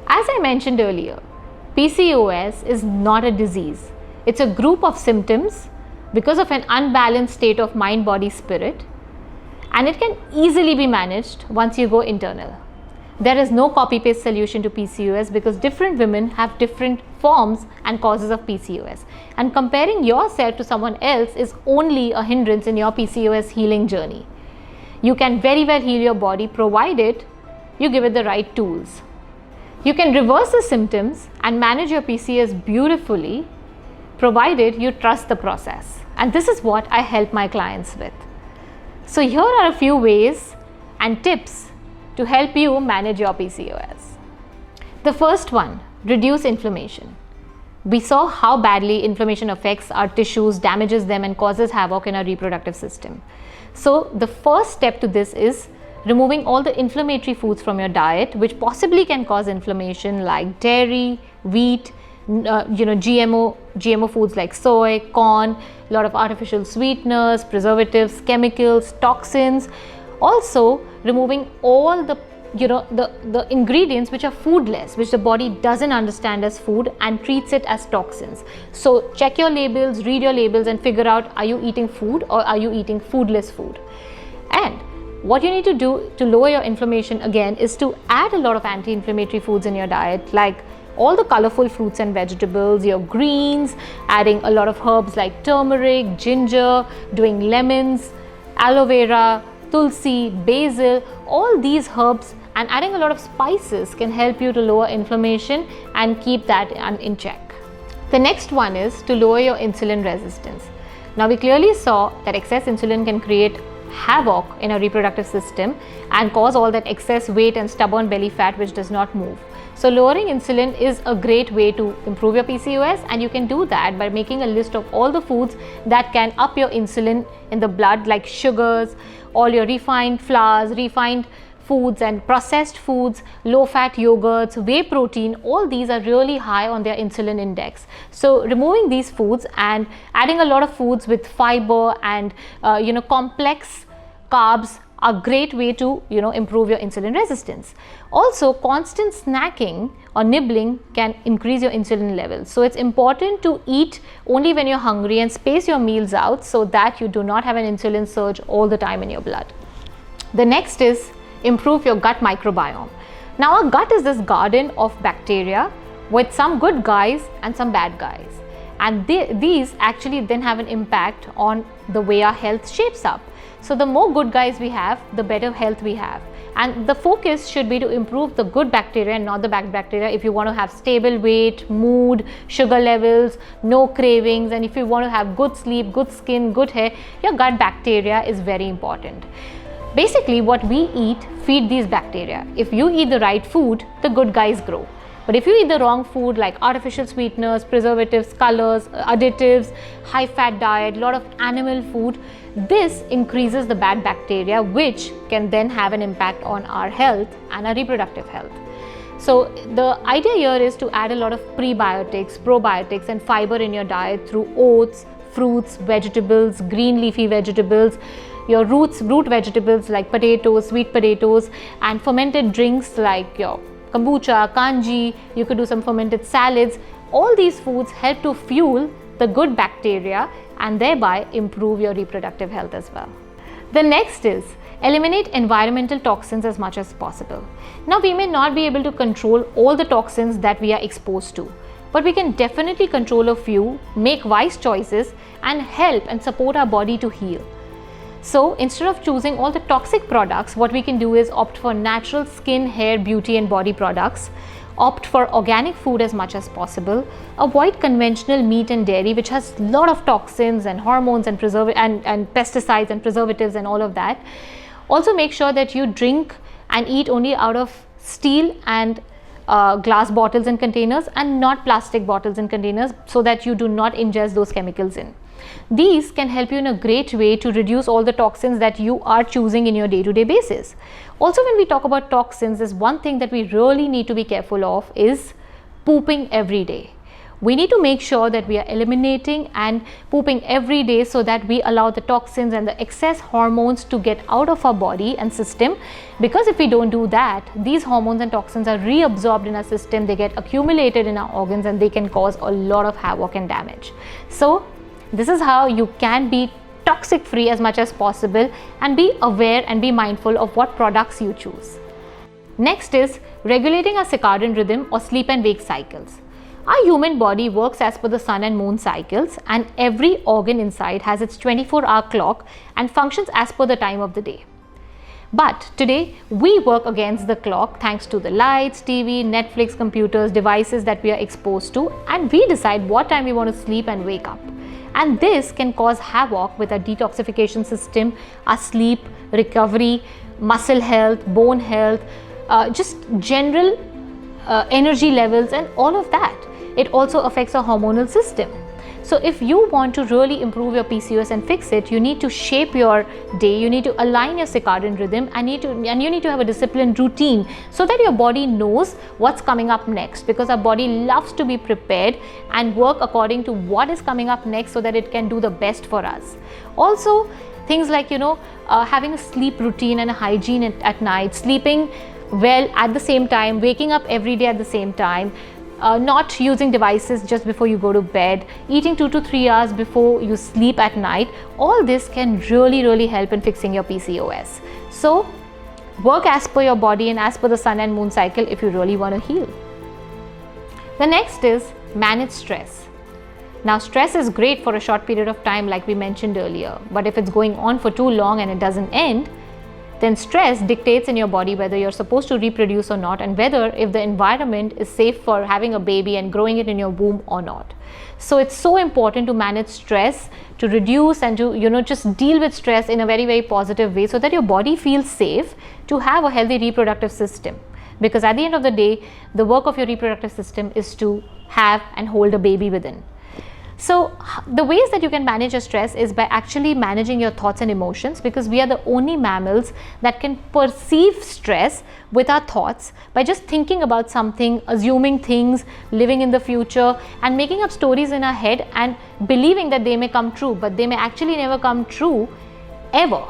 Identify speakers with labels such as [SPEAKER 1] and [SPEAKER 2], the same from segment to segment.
[SPEAKER 1] As I mentioned earlier, PCOS is not a disease. It's a group of symptoms because of an unbalanced state of mind, body, spirit, and it can easily be managed once you go internal. There is no copy-paste solution to PCOS because different women have different forms and causes of PCOS, and comparing yourself to someone else is only a hindrance in your PCOS healing journey. You can very well heal your body provided you give it the right tools. You can reverse the symptoms and manage your PCOS beautifully provided you trust the process, and this is what I help my clients with. So here are a few ways and tips to help you manage your PCOS. The first one, reduce inflammation. We saw how badly inflammation affects our tissues, damages them, and causes havoc in our reproductive system. So the first step to this is removing all the inflammatory foods from your diet which possibly can cause inflammation, like dairy, wheat, GMO foods like soy, corn, a lot of artificial sweeteners, preservatives, chemicals, toxins. Also removing all the ingredients which are foodless, which the body doesn't understand as food and treats it as toxins. So check your labels, read your labels, and figure out, are you eating food or are you eating foodless food? And what you need to do to lower your inflammation again is to add a lot of anti-inflammatory foods in your diet, like all the colorful fruits and vegetables, your greens, adding a lot of herbs like turmeric, ginger, doing lemons, aloe vera, tulsi, basil. All these herbs and adding a lot of spices can help you to lower inflammation and keep that in check. The next one is to lower your insulin resistance. Now we clearly saw that excess insulin can create havoc in our reproductive system and cause all that excess weight and stubborn belly fat which does not move. So lowering insulin is a great way to improve your PCOS, and you can do that by making a list of all the foods that can up your insulin in the blood, like sugars, all your refined flours, refined foods and processed foods, low fat yogurts, whey protein. All these are really high on their insulin index. So removing these foods and adding a lot of foods with fiber and complex carbs are a great way to improve your insulin resistance. Also, constant snacking or nibbling can increase your insulin levels. So it's important to eat only when you're hungry and space your meals out so that you do not have an insulin surge all the time in your blood. The next is improve your gut microbiome. Now our gut is this garden of bacteria with some good guys and some bad guys, and these actually then have an impact on the way our health shapes up. So the more good guys we have, the better health we have, and the focus should be to improve the good bacteria and not the bad bacteria if you want to have stable weight, mood, sugar levels, no cravings, and if you want to have good sleep, good skin, good hair. Your gut bacteria is very important. Basically, what we eat feed these bacteria. If you eat the right food, the good guys grow. But if you eat the wrong food, like artificial sweeteners, preservatives, colors, additives, high fat diet, a lot of animal food, this increases the bad bacteria, which can then have an impact on our health and our reproductive health. So the idea here is to add a lot of prebiotics, probiotics and fiber in your diet through oats, fruits, vegetables, green leafy vegetables, your root vegetables like potatoes, sweet potatoes, and fermented drinks like your kombucha, kanji. You could do some fermented salads. All these foods help to fuel the good bacteria and thereby improve your reproductive health as well. The next is eliminate environmental toxins as much as possible. Now we may not be able to control all the toxins that we are exposed to, but we can definitely control a few, make wise choices, and help and support our body to heal. So instead of choosing all the toxic products, what we can do is opt for natural skin, hair, beauty and body products, opt for organic food as much as possible, avoid conventional meat and dairy which has a lot of toxins and hormones and pesticides and preservatives and all of that. Also make sure that you drink and eat only out of steel and glass bottles and containers and not plastic bottles and containers, so that you do not ingest those chemicals in. These can help you in a great way to reduce all the toxins that you are choosing in your day-to-day basis. Also, when we talk about toxins, there's one thing that we really need to be careful of is pooping every day. We need to make sure that we are eliminating and pooping every day so that we allow the toxins and the excess hormones to get out of our body and system, because if we don't do that, these hormones and toxins are reabsorbed in our system, they get accumulated in our organs and they can cause a lot of havoc and damage. So this is how you can be toxic free as much as possible, and be aware and be mindful of what products you choose. Next is regulating our circadian rhythm or sleep and wake cycles. Our human body works as per the sun and moon cycles, and every organ inside has its 24-hour clock and functions as per the time of the day. But today we work against the clock thanks to the lights, TV, Netflix, computers, devices that we are exposed to, and we decide what time we want to sleep and wake up. And this can cause havoc with our detoxification system, our sleep, recovery, muscle health, bone health, just general energy levels and all of that. It also affects our hormonal system. So if you want to really improve your PCOS and fix it, you need to shape your day, you need to align your circadian rhythm, and you need to have a disciplined routine so that your body knows what's coming up next, because our body loves to be prepared and work according to what is coming up next so that it can do the best for us. Also, things like having a sleep routine and a hygiene at night, sleeping well at the same time, waking up every day at the same time, not using devices just before you go to bed, eating 2 to 3 hours before you sleep at night, all this can really help in fixing your PCOS. So work as per your body and as per the sun and moon cycle if you really want to heal. The next is manage stress. Now, stress is great for a short period of time like we mentioned earlier, but if it's going on for too long and it doesn't end, then stress dictates in your body whether you're supposed to reproduce or not, and whether if the environment is safe for having a baby and growing it in your womb or not. So it's so important to manage stress, to reduce and to just deal with stress in a very positive way so that your body feels safe to have a healthy reproductive system. Because at the end of the day, the work of your reproductive system is to have and hold a baby within. So the ways that you can manage your stress is by actually managing your thoughts and emotions, because we are the only mammals that can perceive stress with our thoughts by just thinking about something, assuming things, living in the future and making up stories in our head and believing that they may come true, but they may actually never come true ever.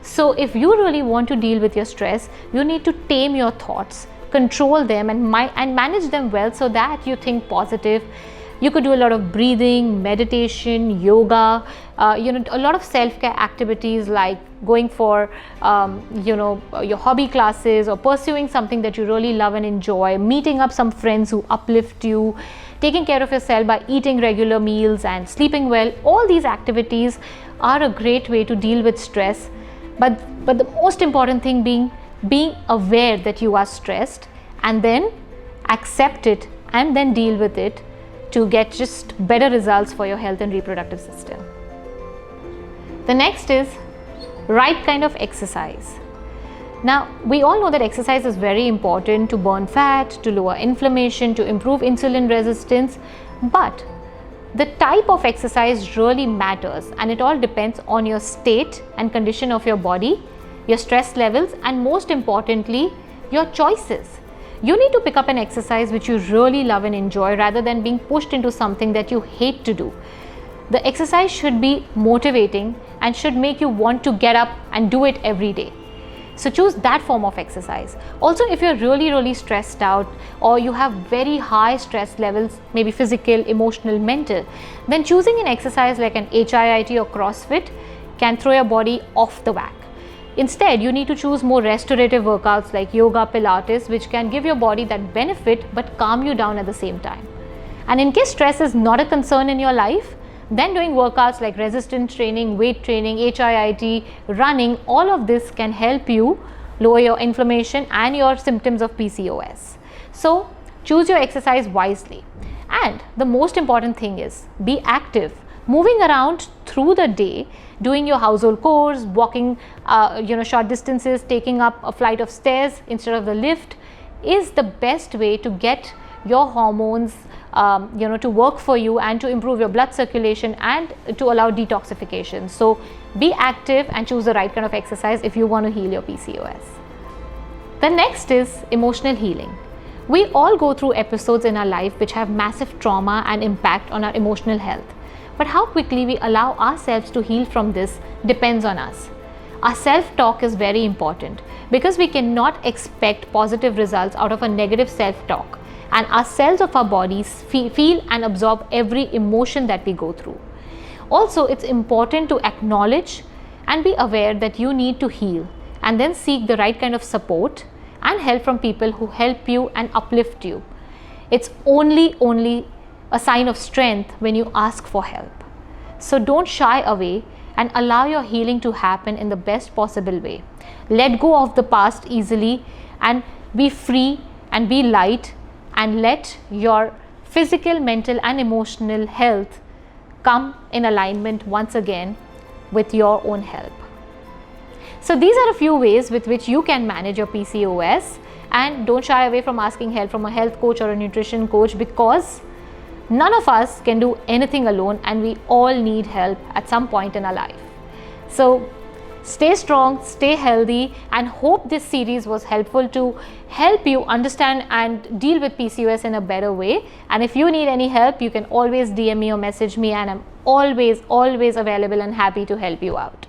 [SPEAKER 1] So if you really want to deal with your stress, you need to tame your thoughts, control them and manage them well so that you think positive. You could do a lot of breathing, meditation, yoga, a lot of self-care activities like going for, your hobby classes or pursuing something that you really love and enjoy, meeting up some friends who uplift you, taking care of yourself by eating regular meals and sleeping well. All these activities are a great way to deal with stress. But the most important thing being aware that you are stressed, and then accept it and then deal with it to get just better results for your health and reproductive system. The next is right kind of exercise. Now, we all know that exercise is very important to burn fat, to lower inflammation, to improve insulin resistance, but the type of exercise really matters, and it all depends on your state and condition of your body, your stress levels, and most importantly, your choices. You need to pick up an exercise which you really love and enjoy rather than being pushed into something that you hate to do. The exercise should be motivating and should make you want to get up and do it every day. So choose that form of exercise. Also, if you're really stressed out or you have very high stress levels, maybe physical, emotional, mental, then choosing an exercise like an HIIT or CrossFit can throw your body off the whack. Instead, you need to choose more restorative workouts like yoga, Pilates, which can give your body that benefit but calm you down at the same time. And in case stress is not a concern in your life, then doing workouts like resistance training, weight training, HIIT, running, all of this can help you lower your inflammation and your symptoms of PCOS. So choose your exercise wisely. And the most important thing is be active. Moving around through the day, doing your household chores, walking short distances, taking up a flight of stairs instead of the lift is the best way to get your hormones to work for you and to improve your blood circulation and to allow detoxification. So be active and choose the right kind of exercise if you want to heal your PCOS. The next is emotional healing. We all go through episodes in our life which have massive trauma and impact on our emotional health. But how quickly we allow ourselves to heal from this depends on us. Our self-talk is very important because we cannot expect positive results out of a negative self-talk, and our cells of our bodies feel and absorb every emotion that we go through. Also, it's important to acknowledge and be aware that you need to heal, and then seek the right kind of support and help from people who help you and uplift you. It's only a sign of strength when you ask for help. So don't shy away and allow your healing to happen in the best possible way. Let go of the past easily and be free and be light, and let your physical, mental and emotional health come in alignment once again with your own help. So these are a few ways with which you can manage your PCOS, and don't shy away from asking help from a health coach or a nutrition coach, because none of us can do anything alone and we all need help at some point in our life. So stay strong, stay healthy, and hope this series was helpful to help you understand and deal with PCOS in a better way. And if you need any help, you can always DM me or message me, and I'm always available and happy to help you out.